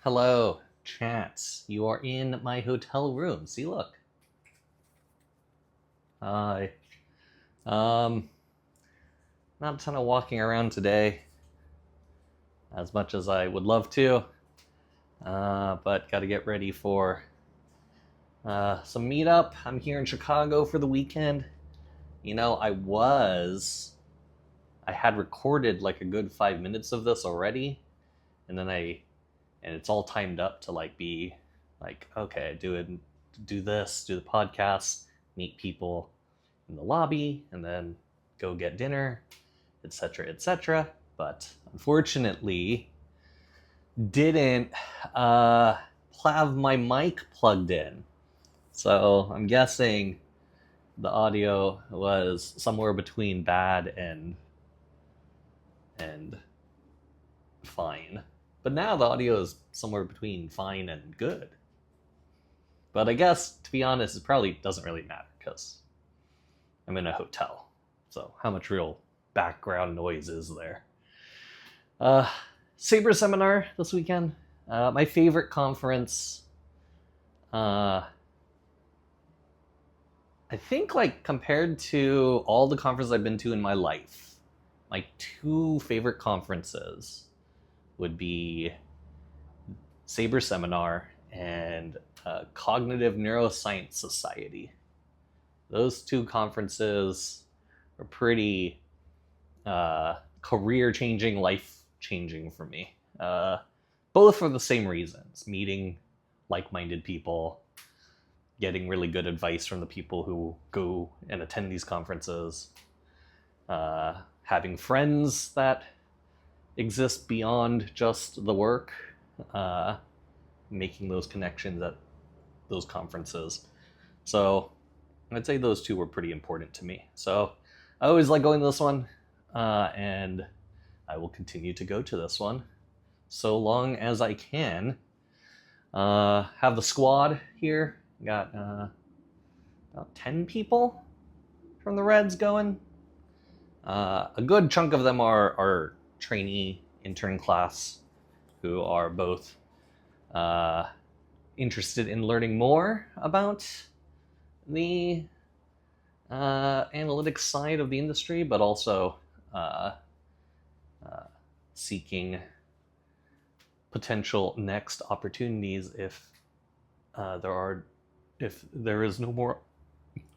Hello, Chance. You are in my hotel room. See, look. Hi. Um, Not a ton of walking around today, as much as I would love to. But got to get ready for some meetup. I'm here in Chicago for the weekend. I had recorded like a good 5 minutes of this already, and it's all timed up to like be like, okay, do this, do the podcast, meet people in the lobby, and then go get dinner, etc., etc. But unfortunately, didn't have my mic plugged in, so I'm guessing the audio was somewhere between bad and fine. But now the audio is somewhere between fine and good. But I guess, to be honest, it probably doesn't really matter because I'm in a hotel. So how much real background noise is there? Saber seminar this weekend. My favorite conference. I think, like, compared to all the conferences I've been to in my life, my two favorite conferences would be Saber Seminar and Cognitive Neuroscience Society. Those two conferences are pretty career-changing, life-changing for me. Both for the same reasons. Meeting like-minded people, getting really good advice from the people who go and attend these conferences, having friends that exist beyond just the work, making those connections at those conferences. So I'd say those two were pretty important to me. So I always like going to this one, and I will continue to go to this one so long as I can. Have the squad here. Got about 10 people from the Reds going. A good chunk of them are trainee intern class who are both interested in learning more about the analytics side of the industry, but also seeking potential next opportunities if there is no more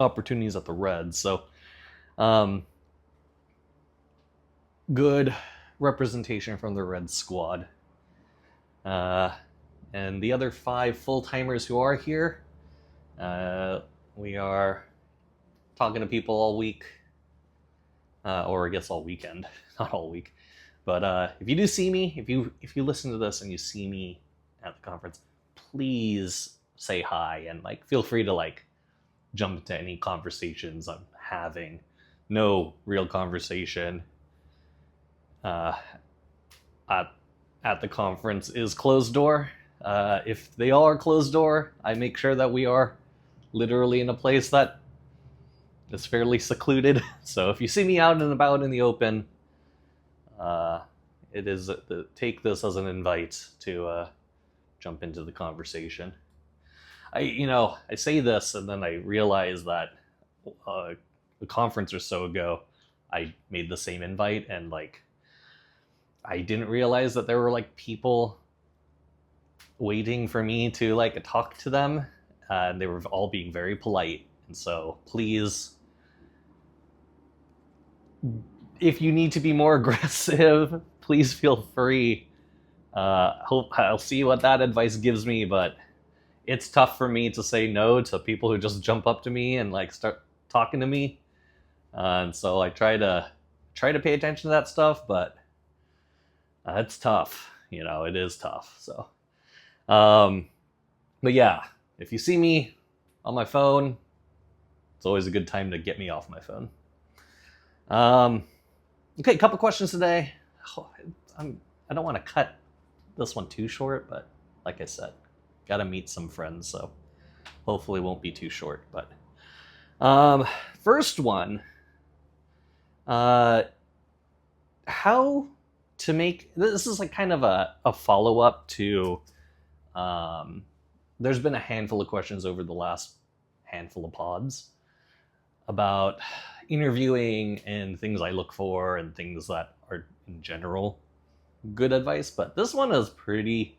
opportunities at the Reds. So good representation from the Red squad. And the other 5 full-timers who are here, we are talking to people all week, or I guess all weekend, not all week. But if you do see me, if you listen to this and you see me at the conference, please say hi and like feel free to like jump into any conversations I'm having. No real conversation at the conference is closed door. If they all are closed door, I make sure that we are literally in a place that is fairly secluded. So if you see me out and about in the open, take this as an invite to jump into the conversation. I say this and then I realize that a conference or so ago, I made the same invite and like I didn't realize that there were like people waiting for me to like talk to them, and they were all being very polite. And so please, if you need to be more aggressive, please feel free. I'll see what that advice gives me, but it's tough for me to say no to people who just jump up to me and like start talking to me. And so I try to pay attention to that stuff, but it's tough. It is tough. So, but yeah, if you see me on my phone, it's always a good time to get me off my phone. Okay, a couple questions today. I don't want to cut this one too short, but like I said, got to meet some friends, so hopefully it won't be too short. But first one, how to make this is like kind of a follow-up to There's been a handful of questions over the last handful of pods about interviewing and things I look for and things that are in general good advice, but this one is pretty,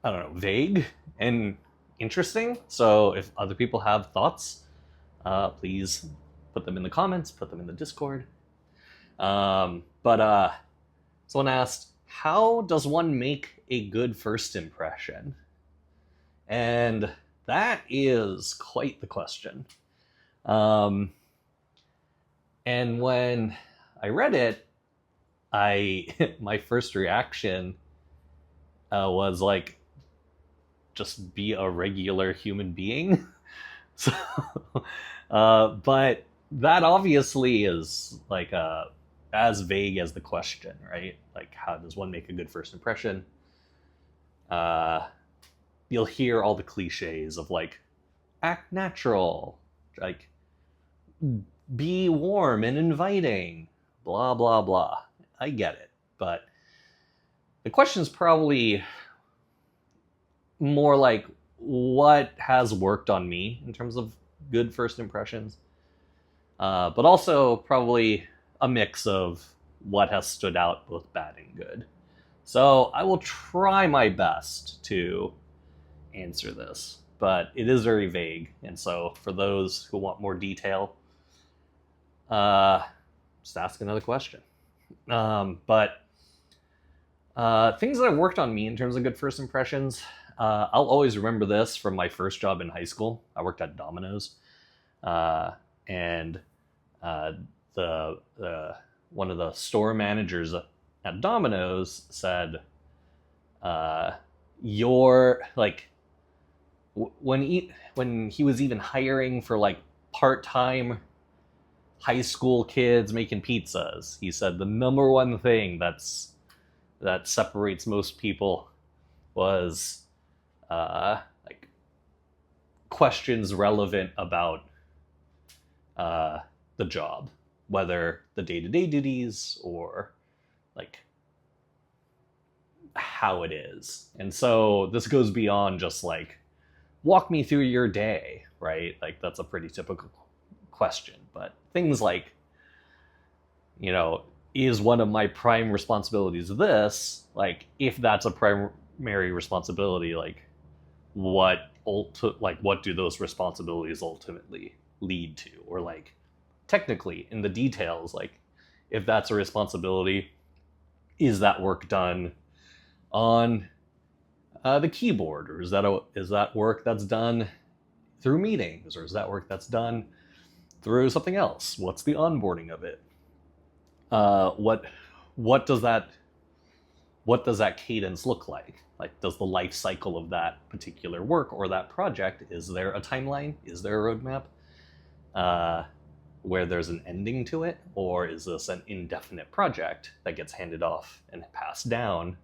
I don't know, vague and interesting. So if other people have thoughts, please put them in the comments, put them in the Discord. But someone asked, how does one make a good first impression? And that is quite the question. And when I read it, my first reaction was like, just be a regular human being. So, but that obviously is like as vague as the question, right? Like, how does one make a good first impression? You'll hear all the cliches of like, act natural, like, be warm and inviting, blah, blah, blah. I get it. But the question is probably more like, what has worked on me in terms of good first impressions? But also probably a mix of what has stood out, both bad and good. So I will try my best to answer this, but it is very vague. And so for those who want more detail, just ask another question. But things that have worked on me in terms of good first impressions, I'll always remember this from my first job in high school. I worked at Domino's, and the one of the store managers at Domino's said, "You're like." When he was even hiring for like part-time high school kids making pizzas, he said the number one thing that separates most people was like questions relevant about the job, whether the day-to-day duties or like how it is. And so this goes beyond just like, walk me through your day, right? Like, that's a pretty typical question. But things like, is one of my prime responsibilities this? Like, if that's a primary responsibility, like, what do those responsibilities ultimately lead to? Or like, technically, in the details, like, if that's a responsibility, is that work done on the keyboard, or is that work that's done through meetings, or is that work that's done through something else? What's the onboarding of it? What does that cadence look like? Like, does the life cycle of that particular work or that project, is there a timeline? Is there a roadmap where there's an ending to it, or is this an indefinite project that gets handed off and passed down?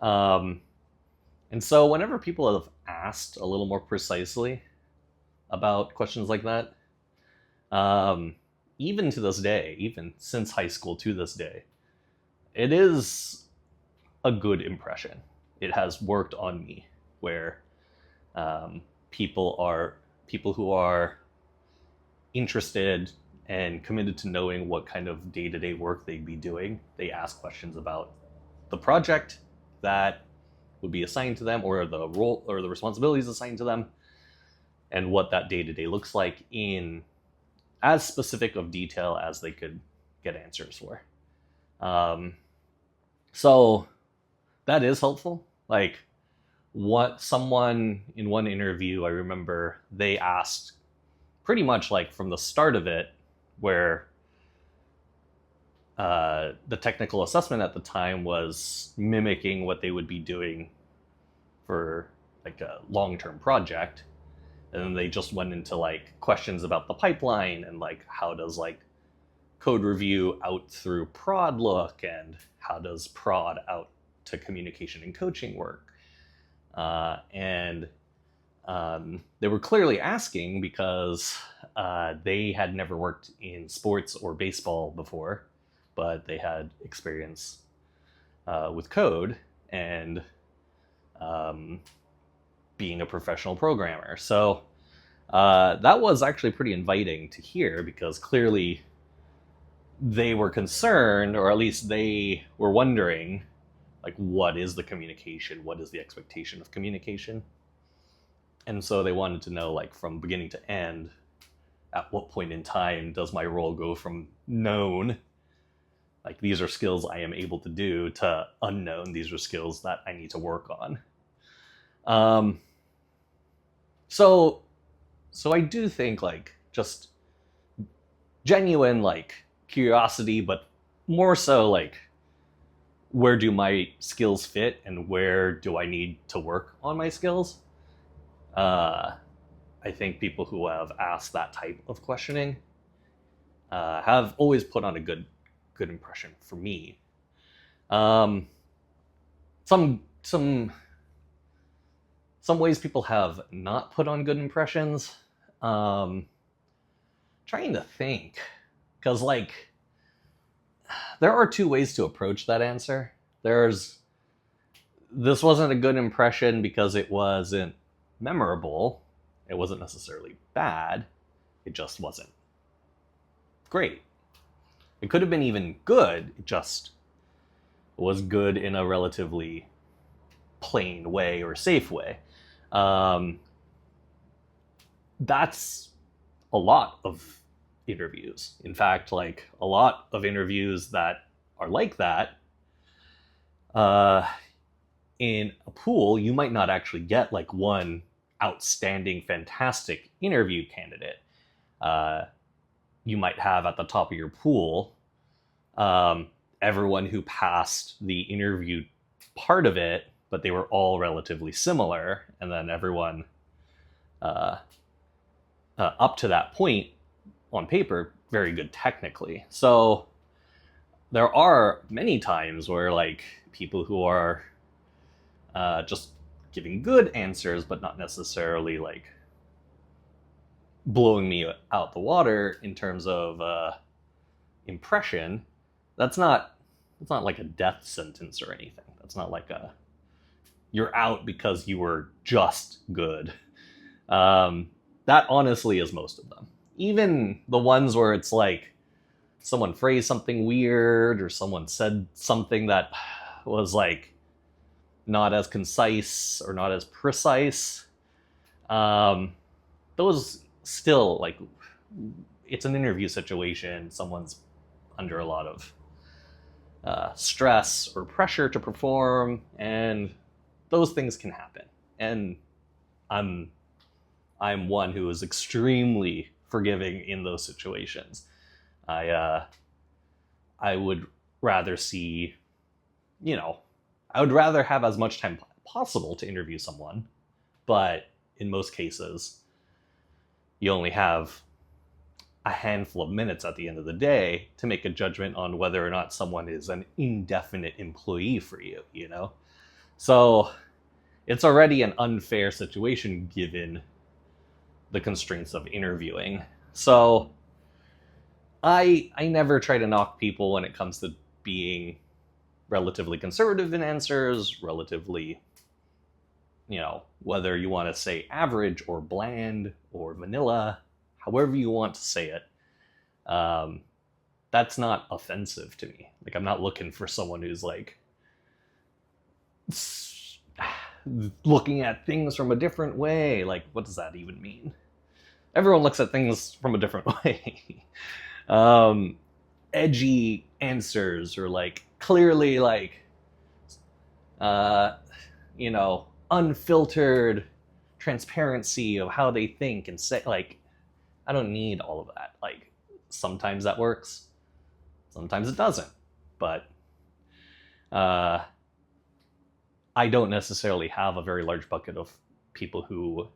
And so whenever people have asked a little more precisely about questions like that, even to this day, even since high school to this day, it is a good impression. It has worked on me, where people who are interested and committed to knowing what kind of day-to-day work they'd be doing, they ask questions about the project that would be assigned to them, or the role or the responsibilities assigned to them, and what that day-to-day looks like in as specific of detail as they could get answers for. So that is helpful. Like, what someone in one interview, I remember they asked pretty much like from the start of it, where the technical assessment at the time was mimicking what they would be doing for like a long-term project. And then they just went into like questions about the pipeline and like, how does like code review out through prod look, and how does prod out to communication and coaching work? And they were clearly asking because they had never worked in sports or baseball before, but they had experience with code. And being a professional programmer. So that was actually pretty inviting to hear, because clearly they were concerned, or at least they were wondering, like, what is the communication? What is the expectation of communication? And so they wanted to know, like, from beginning to end, at what point in time does my role go from known, like these are skills I am able to do, to unknown, these are skills that I need to work on. Um, so I do think, like, just genuine, like, curiosity, but more so like, where do my skills fit and where do I need to work on my skills? I think people who have asked that type of questioning have always put on a good impression for me. Some ways people have not put on good impressions. Trying to think, because, like, there are two ways to approach that answer. This wasn't a good impression because it wasn't memorable. It wasn't necessarily bad. It just wasn't great. It could have been even good. It just was good in a relatively plain way or safe way. That's a lot of interviews. In fact, like, a lot of interviews that are like that, in a pool, you might not actually get, like, one outstanding, fantastic interview candidate. You might have at the top of your pool everyone who passed the interview part of it, but they were all relatively similar, and then everyone up to that point, on paper, very good technically. So there are many times where, like, people who are just giving good answers, but not necessarily, like, blowing me out the water in terms of impression. That's not like a death sentence or anything. That's not like you're out because you were just good. That honestly is most of them. Even the ones where it's like someone phrased something weird, or someone said something that was, like, not as concise or not as precise. Those still, like, it's an interview situation. Someone's under a lot of stress or pressure to perform, and those things can happen. And I'm one who is extremely forgiving in those situations. I would rather see, I would rather have as much time possible to interview someone, but in most cases, you only have a handful of minutes at the end of the day to make a judgment on whether or not someone is an indefinite employee for you, So it's already an unfair situation given the constraints of interviewing. So I never try to knock people when it comes to being relatively conservative in answers, relatively, whether you want to say average or bland or vanilla, however you want to say it. That's not offensive to me. Like, I'm not looking for someone who's, like, looking at things from a different way. Like, what does that even mean? Everyone looks at things from a different way. Edgy answers, or, like, clearly, like, unfiltered transparency of how they think and say, like, I don't need all of that. Like, sometimes that works, sometimes it doesn't. But I don't necessarily have a very large bucket of people who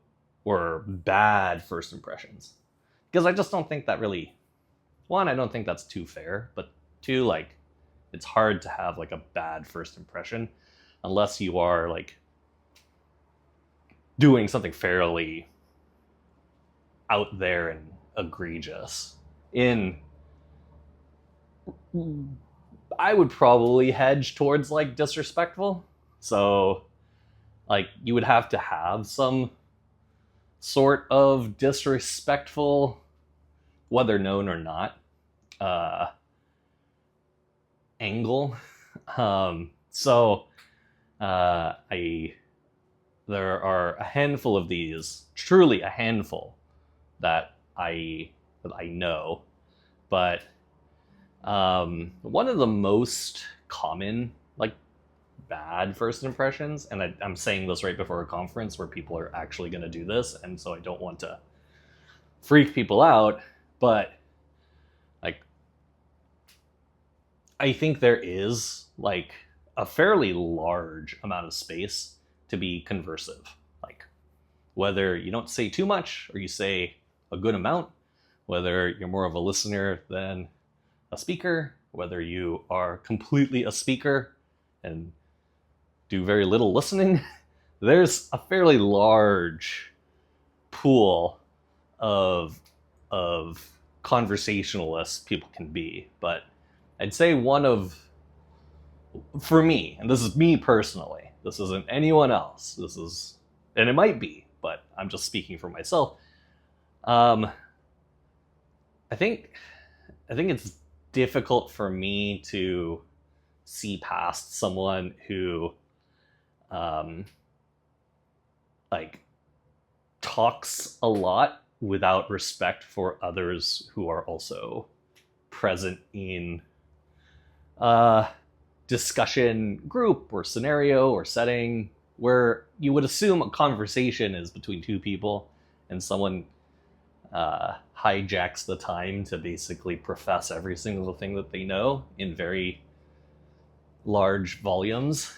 were bad first impressions, because I just don't think that really, one, I don't think that's too fair, but two, like, it's hard to have, like, a bad first impression unless you are, like, doing something fairly out there and egregious. I would probably hedge towards, like, disrespectful. So like you would have to have some sort of disrespectful, whether known or not, uh, angle. So I there are a handful of these, truly a handful that I know, but one of the most common like bad first impressions, and I'm saying this right before a conference where people are actually going to do this, and so I don't want to freak people out, but like I think there is like a fairly large amount of space to be conversive. Like whether you don't say too much or you say a good amount, whether you're more of a listener than a speaker, whether you are completely a speaker and do very little listening, there's a fairly large pool of of conversationalists people can be. But I'd say for me, and this is me personally, this isn't anyone else, this is, and it might be, but I'm just speaking for myself. um I think it's difficult for me to see past someone who um like talks a lot without respect for others who are also present in a discussion group or scenario or setting where you would assume a conversation is between two people, and someone hijacks the time to basically profess every single thing that they know in very large volumes.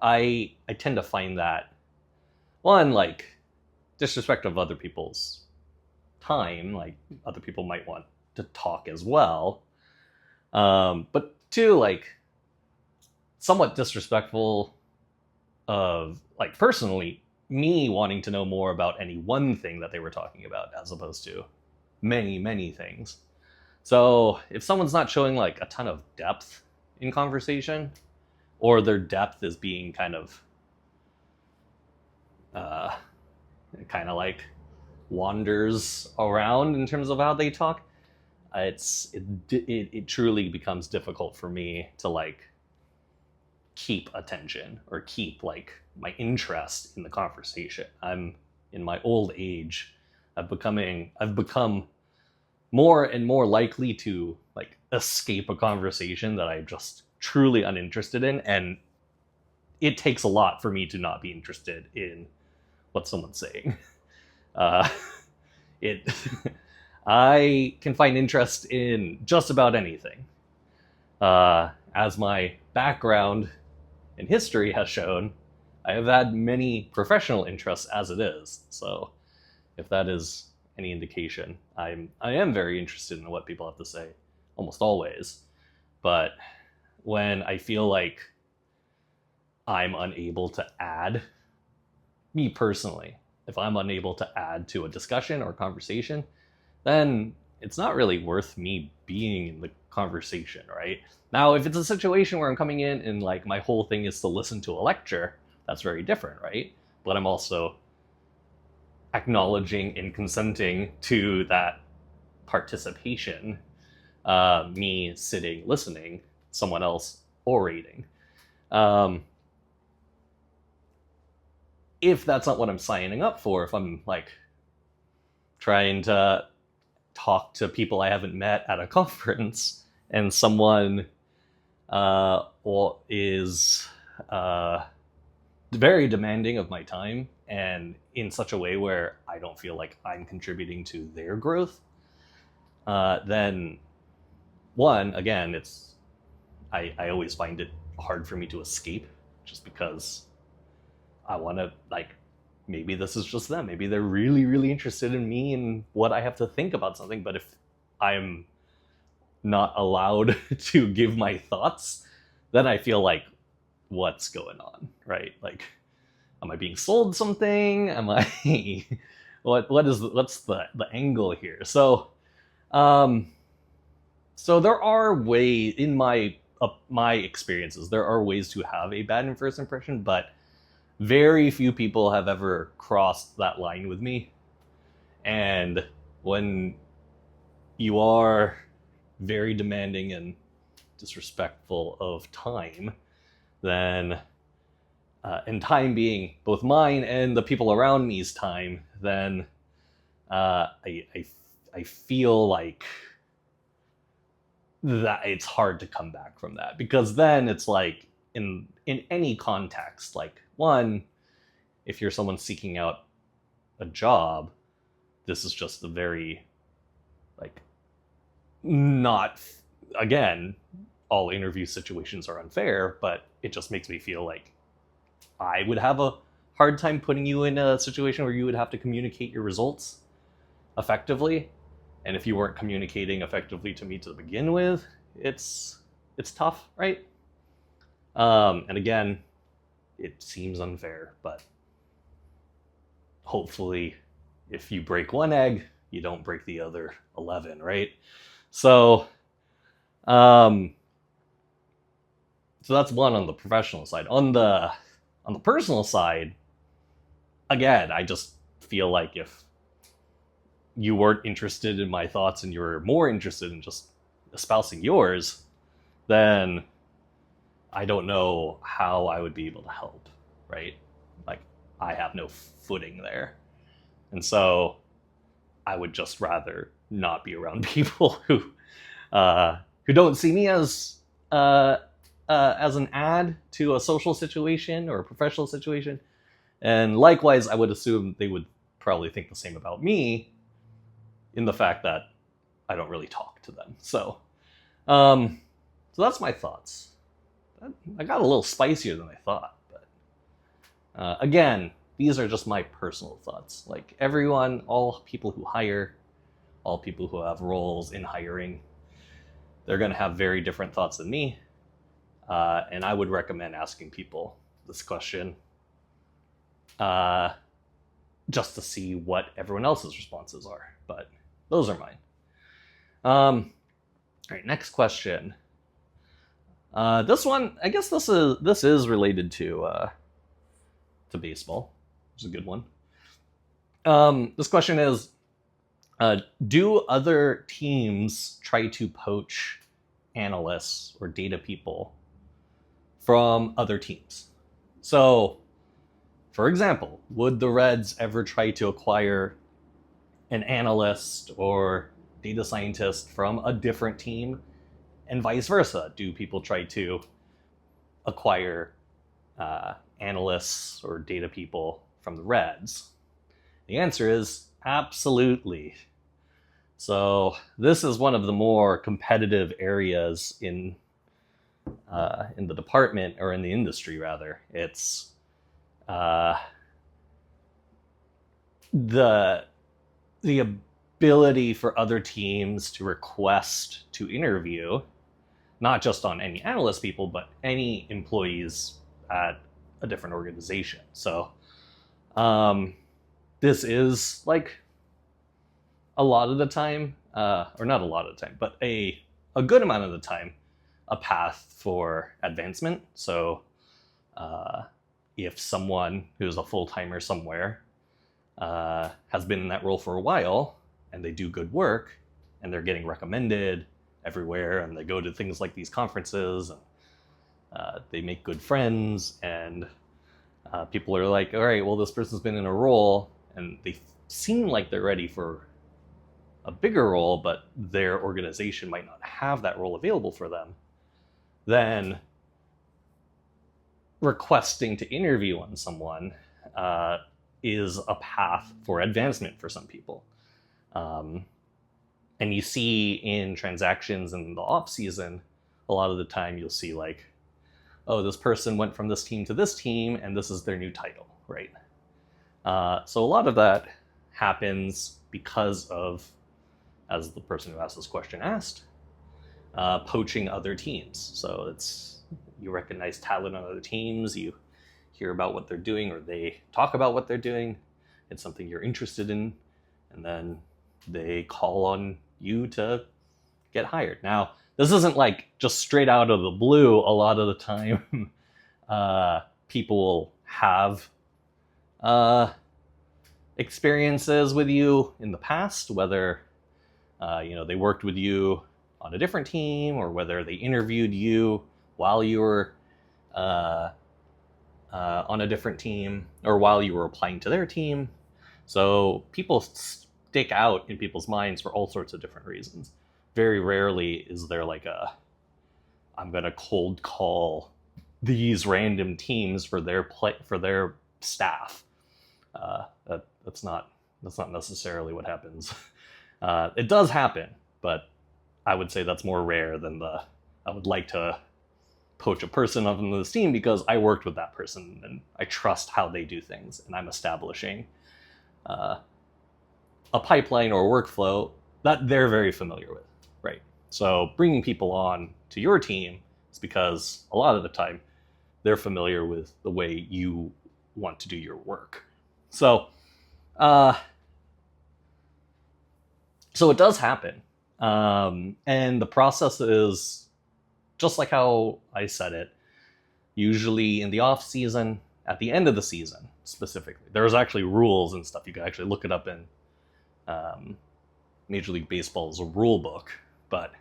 I tend to find that, one, like disrespect of other people's time. Like other people might want to talk as well, but two, like somewhat disrespectful of like personally me wanting to know more about any one thing that they were talking about as opposed to many things. So if someone's not showing like a ton of depth in conversation, or their depth is being uh, kind of like wanders around in terms of how they talk, it truly becomes difficult for me to like keep attention or keep like my interest in the conversation. I'm in my old age, I've become more and more likely to like escape a conversation that I'm just truly uninterested in, and it takes a lot for me to not be interested in what someone's saying. Uh, it I can find interest in just about anything. As my background in history has shown, I have had many professional interests as it is. So, if that is any indication, I am very interested in what people have to say, almost always. But when I feel like I'm unable to add, me personally, if I'm unable to add to a discussion or conversation, then it's not really worth me being in the conversation, right? Now, if it's a situation where I'm coming in and like my whole thing is to listen to a lecture, that's very different, right? But I'm also acknowledging and consenting to that participation, me sitting, listening, someone else orating. Um, if that's not what I'm signing up for, if I'm like trying to talk to people I haven't met at a conference, and someone is very demanding of my time and in such a way where I don't feel like I'm contributing to their growth, then one, again, I always find it hard for me to escape, just because I want to like, maybe this is just them. Maybe they're really interested in me and what I have to think about something. But if I'm not allowed to give my thoughts, then I feel like, what's going on, right? Like, am I being sold something? Am I what's the angle here? Um, so there are ways in my experiences. There are ways to have a bad first impression, but very few people have ever crossed that line with me. And when you are very demanding and disrespectful of time, then and time being both mine and the people around me's time, then I feel like that it's hard to come back from that, because then it's like in any context, like, one, if you're someone seeking out a job, this is just a very, like, not, again, all interview situations are unfair, but it just makes me feel like I would have a hard time putting you in a situation where you would have to communicate your results effectively. And if you weren't communicating effectively to me to begin with, it's tough, right? And again, it seems unfair, but hopefully if you break one egg, you don't break the other 11, right? So so that's one on the professional side. On the personal side, again, I just feel like if you weren't interested in my thoughts and you were more interested in just espousing yours, then I don't know how I would be able to help, right? Like, I have no footing there. And so I would just rather not be around people who don't see me as an add to a social situation or a professional situation. And likewise, I would assume they would probably think the same about me, in the fact that I don't really talk to them. So that's my thoughts. I got a little spicier than I thought, but again, these are just my personal thoughts. Like, everyone, all people who hire, all people who have roles in hiring, they're going to have very different thoughts than me. And I would recommend asking people this question just to see what everyone else's responses are. But those are mine. All right, next question. This one, I guess this is related to baseball, which is a good one. This question is, do other teams try to poach analysts or data people from other teams? So, for example, would the Reds ever try to acquire an analyst or data scientist from a different team, and vice versa? Do people try to acquire analysts or data people from the Reds? The answer is absolutely. So this is one of the more competitive areas in the department, or in the industry rather. It's the ability for other teams to request to interview, not just on any analyst people, but any employees at a different organization. So this is, like, a lot of the time, or not a lot of the time, but a good amount of the time, a path for advancement. So if someone who's a full-timer somewhere has been in that role for a while, and they do good work, and they're getting recommended everywhere, and they go to things like these conferences, and they make good friends, and people are like, all right, well, this person's been in a role, and they seem like they're ready for a bigger role, but their organization might not have that role available for them, then requesting to interview on someone is a path for advancement for some people. And you see in transactions in the off season, a lot of the time you'll see, like, oh, this person went from this team to this team, and this is their new title, right? So a lot of that happens because of, as the person who asked this question asked, poaching other teams. So it's, you recognize talent on other teams, you hear about what they're doing, or they talk about what they're doing, it's something you're interested in, and then they call on you to get hired. Now, this isn't like just straight out of the blue. A lot of the time, people will have experiences with you in the past, whether they worked with you on a different team, or whether they interviewed you while you were on a different team, or while you were applying to their team. So people stick out in people's minds for all sorts of different reasons. Very rarely is there like I'm gonna cold call these random teams for their staff. That's not necessarily what happens. It does happen, but I would say that's more rare than I would like to poach a person on this team because I worked with that person and I trust how they do things, and I'm establishing a pipeline or workflow that they're very familiar with, right? So bringing people on to your team is because a lot of the time they're familiar with the way you want to do your work. So it does happen. And the process is just like how I said it, usually in the off season, at the end of the season specifically. There's actually rules and stuff. You can actually look it up in Major League Baseball's rule book, but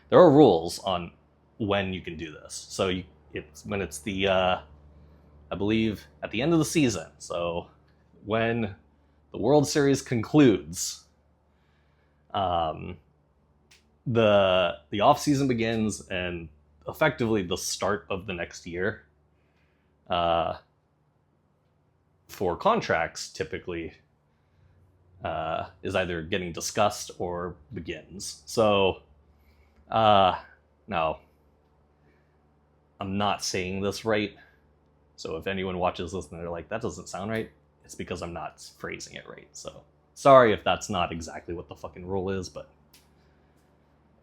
there are rules on when you can do this. So it's when it's the, I believe, at the end of the season. So when the World Series concludes, the off season begins, and effectively the start of the next year for contracts typically is either getting discussed or begins. So now I'm not saying this right, so if anyone watches this and they're like, that doesn't sound right, it's because I'm not phrasing it right. So sorry if that's not exactly what the fucking rule is, but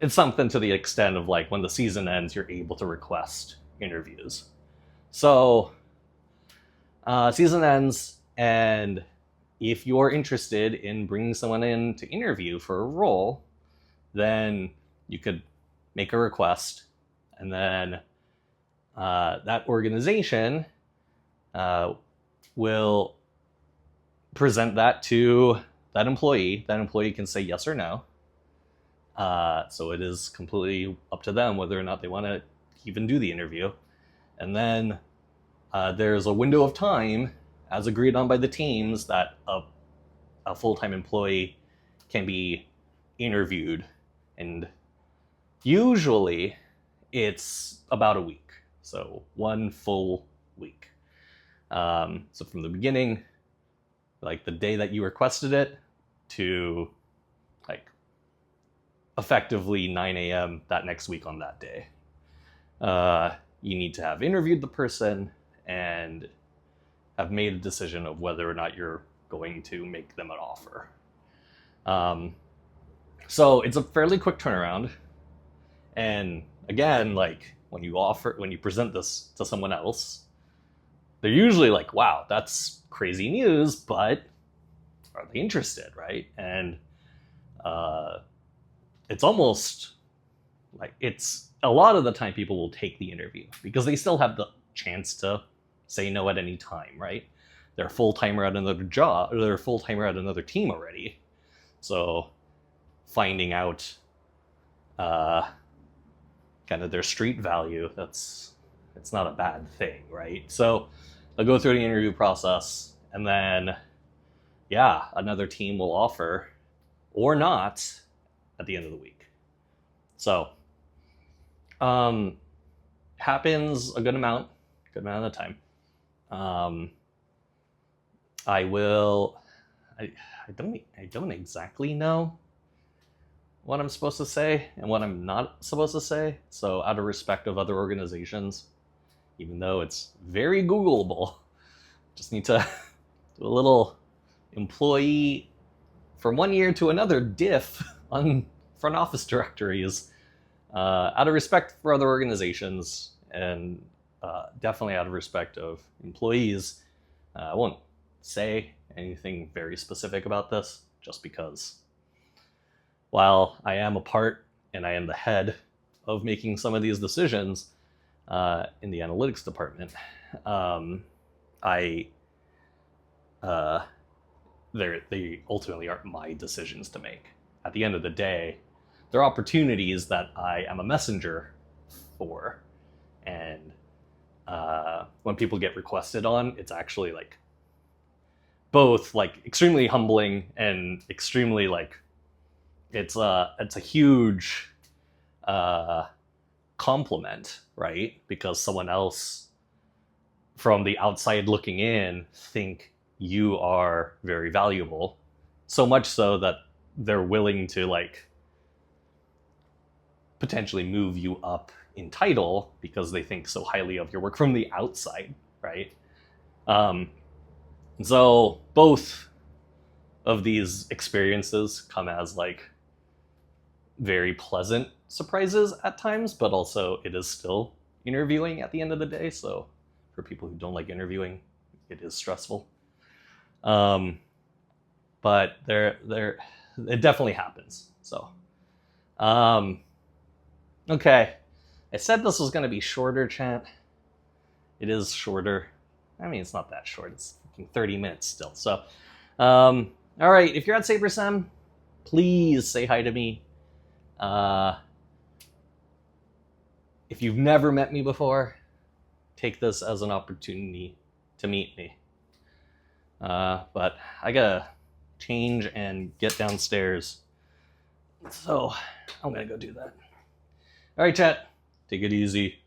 it's something to the extent of like when the season ends, you're able to request interviews. So season ends, and if you're interested in bringing someone in to interview for a role, then you could make a request, and then that organization will present that to that employee. That employee can say yes or no. So it is completely up to them whether or not they want to even do the interview. And then there's a window of time, as agreed on by the teams, that a full-time employee can be interviewed. And usually it's about a week. So one full week. So from the beginning, like the day that you requested it, to like effectively 9 a.m. that next week on that day. You need to have interviewed the person and have made a decision of whether or not you're going to make them an offer. So it's a fairly quick turnaround. And again, like when you present this to someone else, they're usually like, wow, that's crazy news, but are they interested, right? And it's almost like it's a lot of the time people will take the interview because they still have the chance to say no at any time, right? They're a full-timer at another job, or they're a full-timer at another team already. So finding out kind of their street value, it's not a bad thing, right? So they'll go through the interview process, and then another team will offer or not at the end of the week. So happens a good amount of the time. I don't exactly know what I'm supposed to say and what I'm not supposed to say. So out of respect of other organizations, even though it's very Googleable, just need to do a little employee from one year to another diff on front office directories, out of respect for other organizations, and definitely out of respect of employees. I won't say anything very specific about this, just because while I am a part and I am the head of making some of these decisions in the analytics department, I they ultimately aren't my decisions to make. At the end of the day, they're opportunities that I am a messenger for, and when people get requested on, it's actually like both like extremely humbling and extremely like it's a huge compliment, right? Because someone else from the outside looking in think you are very valuable, so much so that they're willing to like potentially move you up in title because they think so highly of your work from the outside, right? um, so both of these experiences come as like very pleasant surprises at times, but also it is still interviewing at the end of the day. So for people who don't like interviewing, it is stressful. Um, but it definitely happens. So, okay, I said this was going to be shorter, chat. It is shorter. I mean, it's not that short. It's 30 minutes still. So, all right, if you're at SaberSam, please say hi to me. If you've never met me before, take this as an opportunity to meet me. But I gotta change and get downstairs. So I'm gonna go do that. All right, chat. Take it easy.